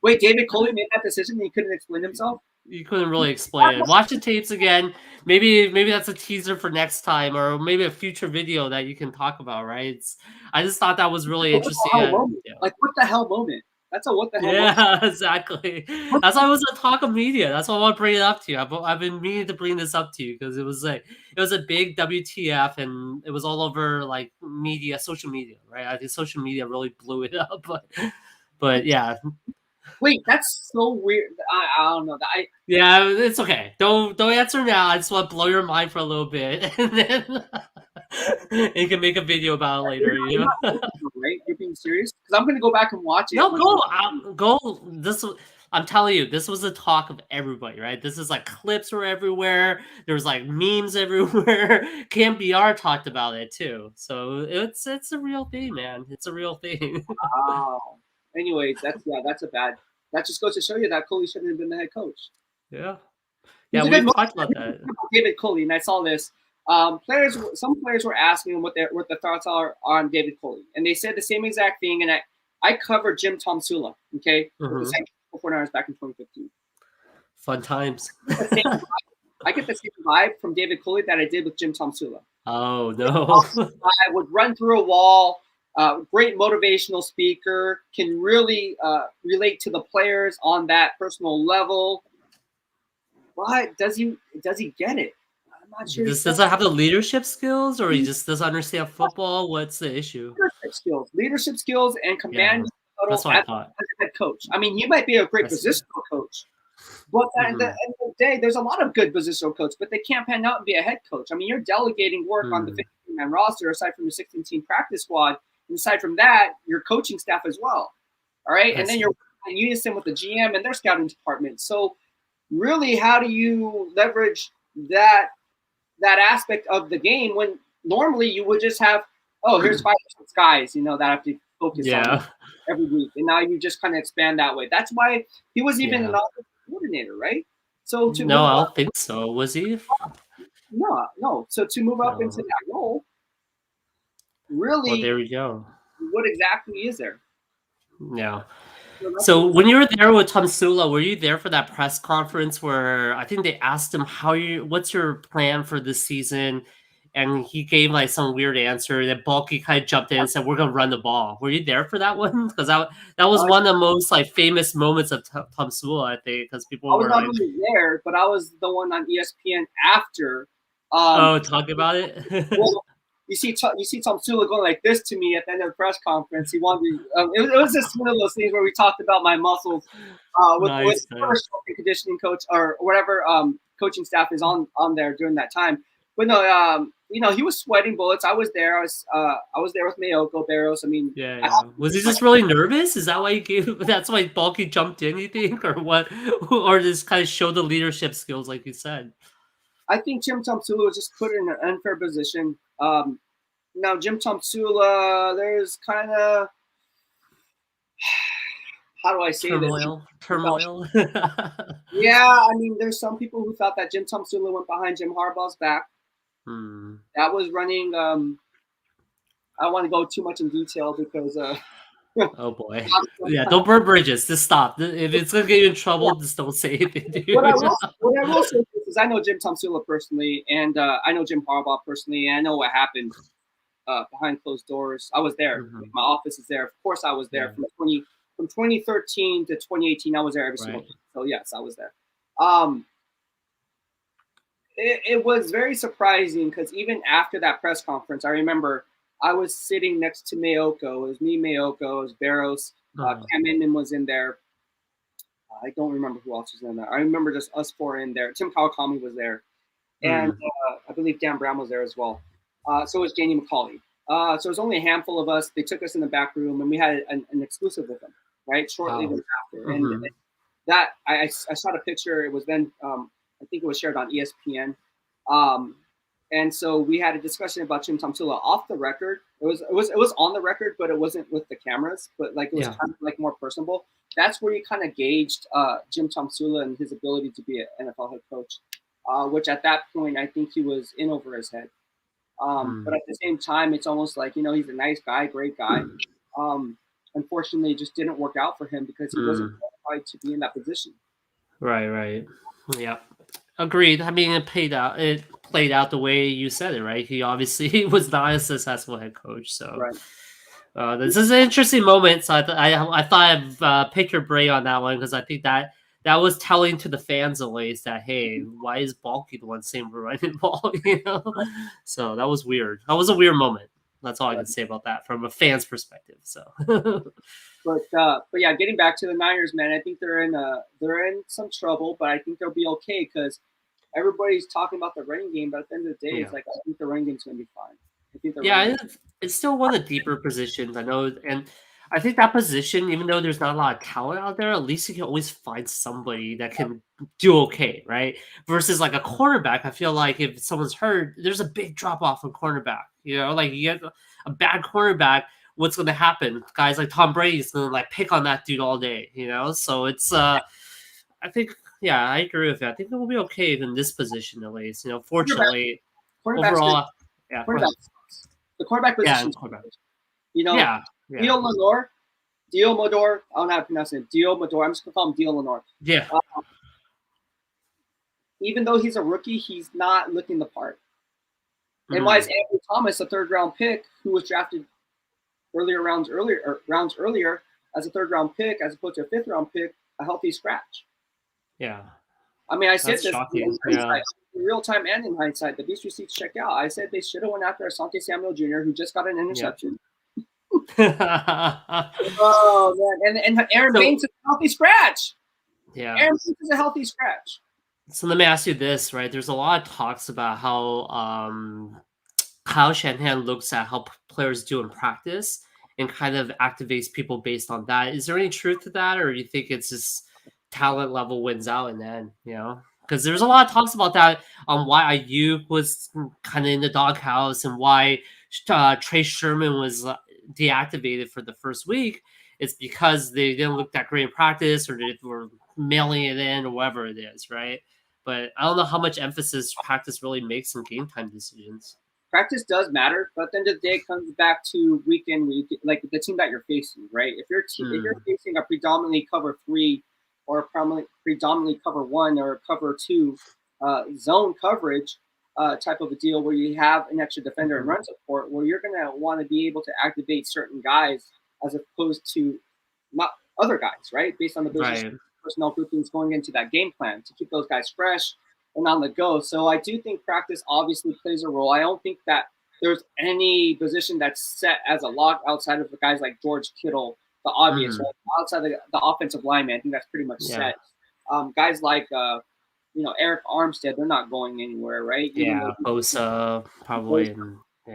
S1: Wait, David Coley made that decision and he couldn't explain himself?
S2: You couldn't really explain it. Watch the tapes again. Maybe that's a teaser for next time, or maybe a future video that you can talk about, right? I just thought that was really interesting.
S1: Like, what the hell moment? That's a what the hell moment.
S2: Yeah, exactly. That's why it was a talk of media. That's why I want to bring it up to you. I've been meaning to bring this up to you because it was a big WTF, and it was all over like media, social media, right? I think social media really blew it up, but yeah.
S1: Wait, that's so weird. I don't know.
S2: Yeah, it's okay. Don't answer now. I just want to blow your mind for a little bit, and then you can make a video about it later.
S1: You're not joking, right? You're being serious? Because I'm gonna go back and watch it.
S2: No, go. I'm telling you, this was the talk of everybody, right? This is like clips were everywhere. There was like memes everywhere. Cam BR talked about it too, so it's a real thing, man. It's a real thing.
S1: Wow. Anyways, that's a bad. That just goes to show you that Coley shouldn't have been the head coach.
S2: Yeah,
S1: He
S2: yeah,
S1: was a good
S2: we've
S1: motivator.
S2: talked about that.
S1: David Coley, and I saw this. Some players were asking him what the thoughts are on David Coley, and they said the same exact thing. And I covered Jim Tomsula, okay, with the San Francisco 49ers back in 2015.
S2: Fun times.
S1: I get the same vibe from David Coley that I did with Jim Tomsula.
S2: Oh no!
S1: I would run through a wall. Great motivational speaker, can really relate to the players on that personal level. But does he get it? I'm not sure.
S2: This doesn't have the leadership skills, or he just doesn't understand football. What's the issue?
S1: Leadership skills, and command.
S2: Yeah, that's what I thought.
S1: As a head coach. I mean, he might be a great positional coach, but at the end of the day, there's a lot of good positional coaches, but they can't pan out and be a head coach. I mean, you're delegating work on the 15-man roster aside from the 16-team practice squad, and aside from that, your coaching staff as well. All right, and then you're in unison with the GM and their scouting department. So, really, how do you leverage that aspect of the game when normally you would just have, oh, here's 5 or 6 guys, that have to focus on every week, and now you just kind of expand that way. That's why he was even an offensive coordinator, right? So I
S2: don't think so. Was he?
S1: No. So to move up into that role, really,
S2: well, there we go.
S1: What exactly is there?
S2: Yeah. So when you were there with Tomsula, were you there for that press conference where I think they asked him what's your plan for this season? And he gave like some weird answer. That Bulky kind of jumped in and said, "We're gonna run the ball." Were you there for that one? Because that was one of the most like famous moments of Tomsula, I think, because people were
S1: not only there, but I was the one on ESPN after.
S2: Talking about it.
S1: Well, you see Tomsula going like this to me at the end of the press conference. He wanted. It was just one of those things where we talked about my muscles with first conditioning coach or whatever coaching staff is on there during that time. But no, he was sweating bullets. I was there. I was there with Mayoko Barros. I mean,
S2: was he just really nervous? Is that why that's why Bulky jumped in? You think, or what? Or just kind of show the leadership skills, like you said?
S1: I think Jim Tomsula was just put in an unfair position. Now Jim Tomsula, there's kind of how do I say
S2: turmoil.
S1: Yeah, I mean, there's some people who thought that Jim Tomsula went behind Jim Harbaugh's back. That was running. I don't want to go too much in detail because.
S2: Oh boy! Yeah, don't burn bridges. Just stop. If it's gonna get you in trouble, just don't say anything.
S1: What I will say is, I know Jim Tomsula personally, and I know Jim Harbaugh personally, and I know what happened behind closed doors. I was there. My office is there. Of course, I was there from 2013 to 2018. I was there every single day. So yes, I was there. It was very surprising because even after that press conference, I remember I was sitting next to Mayoko. It was me, Mayoko, it was Barros. Cam Inman was in there. I don't remember who else was in there. I remember just us 4 in there. Tim Kawakami was there. And I believe Dan Brown was there as well. So was Janie McCauley. So it was only a handful of us. They took us in the back room, and we had an exclusive with them, right? Shortly after. And that I shot a picture. It was then I think it was shared on ESPN. And so we had a discussion about Jim Tomsula off the record. It was on the record, but it wasn't with the cameras. But like it was kind of like more personable. That's where you kind of gauged Jim Tomsula and his ability to be an NFL head coach, which at that point I think he was in over his head. But at the same time, it's almost like he's a nice guy, great guy. Unfortunately, it just didn't work out for him because he wasn't qualified to be in that position.
S2: Right. Yeah. Agreed. I mean, it played out the way you said it, right? He obviously was not a successful head coach. So this is an interesting moment. So I thought I'd pick your brain on that one because I think that was telling to the fans at least that, hey, why is Bulky the one saying we're running the ball? So that was weird. That was a weird moment. That's all I can say about that from a fan's perspective. So
S1: But yeah, getting back to the Niners, man, I think they're in some trouble, but I think they'll be okay because everybody's talking about the running game, but at the end of the day,
S2: Yeah.
S1: it's like I think the running game's gonna be fine. I think the
S2: Yeah,
S1: running game.
S2: it's still one of the deeper positions. I know, and I think that position, even though there's not a lot of talent out there, at least you can always find somebody that can do okay, right? Versus like a cornerback, I feel like if someone's hurt, there's a big drop off in cornerback. You know, like you get a bad cornerback, what's going to happen? Guys like Tom Brady's going to like pick on that dude all day. You know, so it's I think yeah, I agree with that. I think it will be okay in this position at least. You know, fortunately,
S1: Quarterback's good.
S2: overall, yeah, go ahead.
S1: Quarterback. The quarterback
S2: Yeah,
S1: position.
S2: quarterback.
S1: You know,
S2: Yeah, yeah,
S1: Dio Lenore, Dio Modor. I don't know how to pronounce it. Dio Modor. I'm just gonna call him Dio Lenore.
S2: yeah.
S1: Even though he's a rookie, he's not looking the part. And why is
S2: Mm,
S1: Andrew Thomas, a third-round pick, who was drafted rounds earlier as a third-round pick, as opposed to a fifth-round pick, a healthy scratch?
S2: yeah,
S1: I mean, I said
S2: that's
S1: this
S2: shocking. Yeah,
S1: in real time and in hindsight. The Beast receipts check out. I said they should have went after Asante Samuel Jr., who just got an interception.
S2: yeah.
S1: Oh man, and Aaron
S2: So
S1: Baines is a healthy scratch.
S2: yeah.
S1: Aaron Baines is a healthy scratch.
S2: So let me ask you this, right? There's a lot of talks about how Shanahan looks at how players do in practice and kind of activates people based on that. Is there any truth to that, or do you think it's just talent level wins out in the end? You know, because there's a lot of talks about that on why Ayuk was kind of in the doghouse and why Trey Sherman was deactivated for the first week. It's because they didn't look that great in practice, or they were mailing it in, or whatever it is, right? But I don't know how much emphasis practice really makes in game time decisions.
S1: Practice does matter, but at the end of the day, it comes back to week in, week like the team that you're facing, right? If you're facing a predominantly cover 3 or predominantly cover 1 or cover 2 zone coverage type of a deal where you have an extra defender and run support, where you're going to want to be able to activate certain guys as opposed to not other guys, right? Based on the
S2: Right.
S1: personnel groupings going into that game plan to keep those guys fresh and on the go. So I do think practice obviously plays a role. I don't think that there's any position that's set as a lock outside of the guys like George Kittle, the obvious, right? Outside of the offensive lineman, I think that's pretty much set. Guys like Eric Armstead, they're not going anywhere, right?
S2: Yeah, Bosa probably.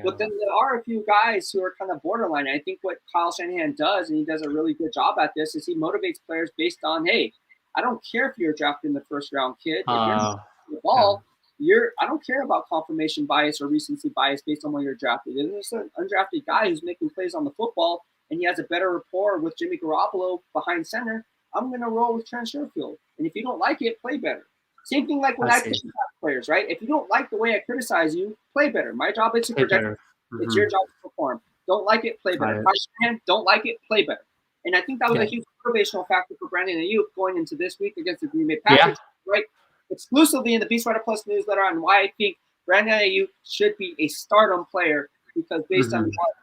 S1: But then there are a few guys who are kind of borderline. I think what Kyle Shanahan does, and he does a really good job at this, is he motivates players based on, hey, I don't care if you're drafted in the first round, kid. If you're not the ball, I don't care about confirmation bias or recency bias based on when you're drafted. If there's an undrafted guy who's making plays on the football and he has a better rapport with Jimmy Garoppolo behind center, I'm going to roll with Trent Sherfield. And if you don't like it, play better. Same thing like when I criticize players, right? If you don't like the way I criticize you, play better. My job is to protect you. It's your job to perform. Don't like it, play better. Don't like it, play better. And I think that was a huge motivational factor for Brandon Ayuk going into this week against the Green Bay Packers, right? Exclusively in the BEASTwriter Plus newsletter on why I think Brandon Ayuk should be a stardom player, because based on what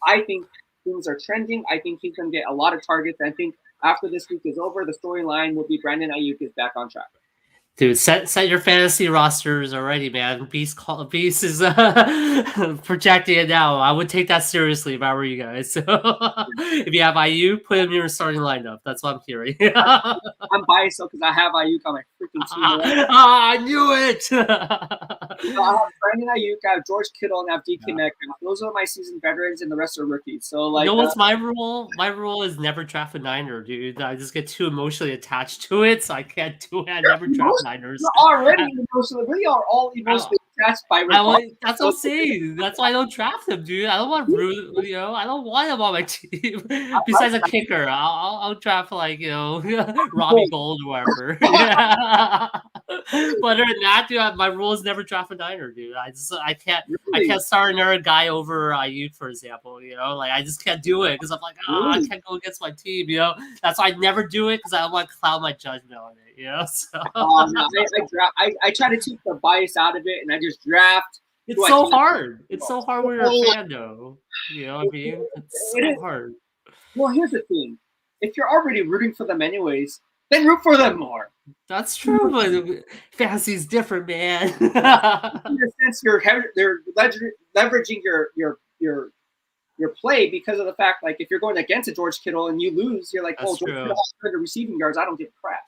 S1: I think things are trending, I think he's going to get a lot of targets. I think after this week is over, the storyline will be Brandon Ayuk is back on track.
S2: Dude, set your fantasy rosters already, man. Beast is projecting it now. I would take that seriously if I were you guys. So if you have Ayuk, put him in your starting lineup. That's what I'm hearing.
S1: I'm biased though because I have Ayuk on my freaking team.
S2: I knew it.
S1: So I have Brandon Ayuk, I have George Kittle, and I have DK Metcalf. Those are my seasoned veterans, and the rest are rookies. So like,
S2: you know what's my rule? My rule is never draft a Niner, dude. I just get too emotionally attached to it, so I can't do it. I never draft Niners.
S1: You're already emotionally. We are all emotionally attached by.
S2: That's what I'm saying. That's why I don't draft him, dude. I don't want I don't want him on my team. Besides a kicker, I'll draft like Robbie Gold or whatever. But other than that, dude, my rule is never draft a Niner, dude. I can't start another guy over Ayuk, for example. Like I just can't do it because I'm like, I can't go against my team. That's why I never do it because I don't want to cloud my judgment on it. So
S1: no, I try to take the bias out of it, and I just draft.
S2: It's so hard. It's so hard when you're a fan, though. You know what I mean? It's so hard.
S1: Well, here's the thing: if you're already rooting for them anyways, then root for them more.
S2: That's true, but fantasy's different, man.
S1: In a sense, they're leveraging your your play because of the fact, like, if you're going against a George Kittle and you lose, you're like,
S2: That's
S1: oh, George
S2: true.
S1: Kittle has 100 receiving yards. I don't give a crap.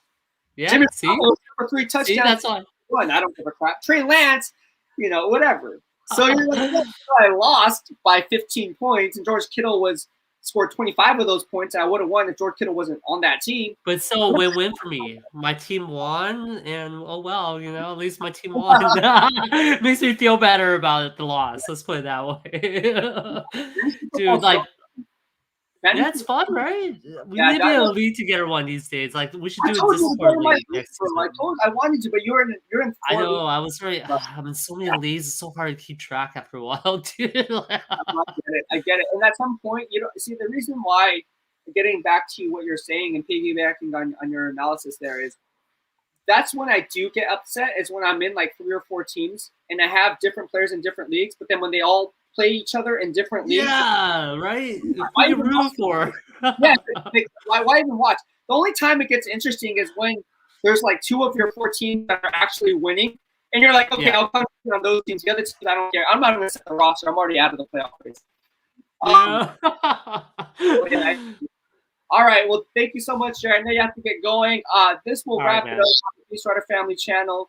S2: Yeah,
S1: Jimmy
S2: see?
S1: for 3 touchdowns.
S2: See, that's why.
S1: One, I don't give a crap. Trey Lance, whatever. So you're like, I lost by 15 points, and George Kittle scored 25 of those points. And I would have won if George Kittle wasn't on that team.
S2: But so win-win for me. My team won, and oh well, at least my team won. Makes me feel better about the loss. Let's put it that way. Dude, like, yeah, it's fun, right? We need to be a league together one of these days. Like, we should do a Discord league next season.
S1: I wanted to, but you're in.
S2: I know. I was I'm in so many leagues. It's so hard to keep track after a while, dude.
S1: I get it. And at some point, see the reason why. Getting back to what you're saying and piggybacking on your analysis there is, that's when I do get upset is when I'm in like 3 or 4 teams and I have different players in different leagues, but then when they all play each other in different leagues.
S2: Yeah, right. Why you root for?
S1: Yeah, why even watch? The only time it gets interesting is when there's like 2 of your 4 teams that are actually winning, and you're like, okay, I'll come on those teams. The other teams, I don't care. I'm not going to set the roster. I'm already out of the playoff race. All right. Well, thank you so much, Jerry. I know you have to get going. This will wrap it up on the BEASTwriter family channel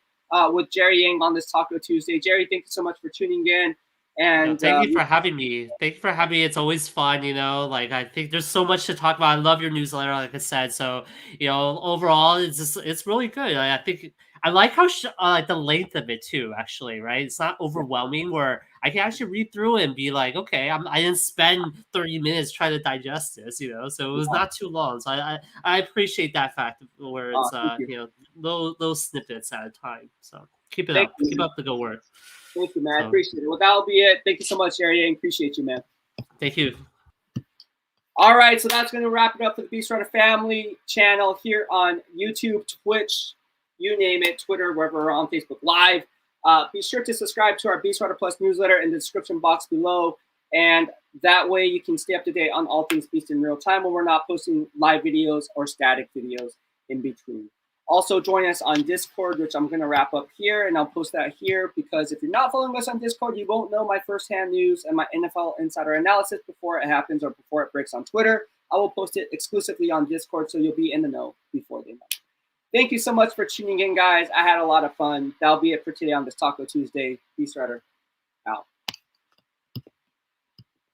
S1: with Jerry Yang on this Taco Tuesday. Jerry, thank you so much for tuning in. And
S2: thank you for having me. Thank you for having me. It's always fun, Like, I think there's so much to talk about. I love your newsletter, like I said. So, overall, it's really good. I think I like how like the length of it too. Actually, right? It's not overwhelming. Where I can actually read through it and be like, okay, I didn't spend 30 minutes trying to digest this. So it was not too long. So I appreciate that fact where it's those snippets at a time. So keep it up. Keep up the good work.
S1: Thank you, man. I appreciate it. Well, that'll be it. Thank you so much, Jerry. I appreciate you, man.
S2: Thank you.
S1: All right, so that's going to wrap it up for the BEASTwriter family channel here on YouTube, Twitch, you name it, Twitter, wherever we're on Facebook Live. Be sure to subscribe to our BEASTwriter Plus newsletter in the description box below, and that way you can stay up to date on all things Beast in real time when we're not posting live videos or static videos in between. Also, join us on Discord, which I'm going to wrap up here, and I'll post that here because if you're not following us on Discord, you won't know my firsthand news and my NFL insider analysis before it happens or before it breaks on Twitter. I will post it exclusively on Discord, so you'll be in the know before they know. Thank you so much for tuning in, guys. I had a lot of fun. That'll be it for today on this Taco Tuesday. BEASTwriter out.